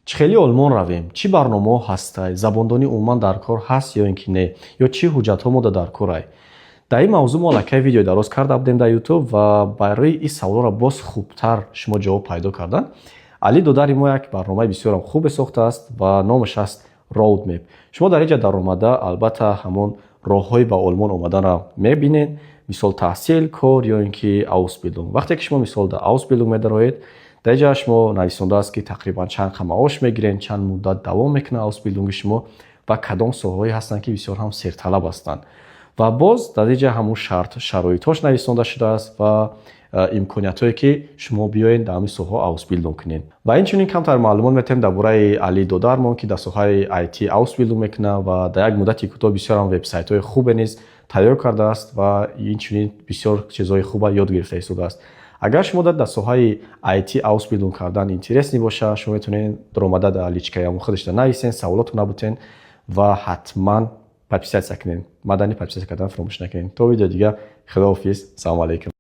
چه خیلی آلمان رویم، چی برنامه هستی، زباندانی عموما در کار هست یا اینکه نه، یا چی حجت ها مو در کار ای. در این موضوع ما لکه ویدیو دراز کرده بودیم در یوتیوب و برای این سوال را باز خوبتر شما جواب پیدا کردن. علی دوداری ما یک برنامه بسیار خوب ساخته است و نامش است رودمپ. شما در اینجا در اومده البته همون راههای به آلمان اومدن را میبینید، مثال تحصیل، کار یا اینکه ausbildung. وقتی که شما مثال در ausbildung میدروید، در اینجا شما نویسنده است که تقریبا چند معاش میگیرین، چند مدت دوام میکنه ausbildung شما و کدام ساحه‌ای هستند که بسیار هم سرطلب هستند. و باز در اینجا همون شرایطاش نویسنده شده است و امکانیتایی که شما بیاین در همین ساحه ausbildung کنین. و اینچنین کمتر معلومات میتونیم درباره علی دودار که در ساحه IT ausbildung میکنه و در یک مدت کوتاه بسیار هم وبسایت های خوب نیز تهیه کرده است و اینچنین بسیار چیزهای خوب یاد گرفته شده است. اگر شما در ساحه IT ausbildung کردن اینترس باشه، شما میتونین در اومده در لیچکه خودش نویسین، سوالات نبودین و حتما پادپисать کنین. مدنی پادپисать کردن فراموش نکنین. تا ویدیو دیگه، خداحافظ، سلام علیکم.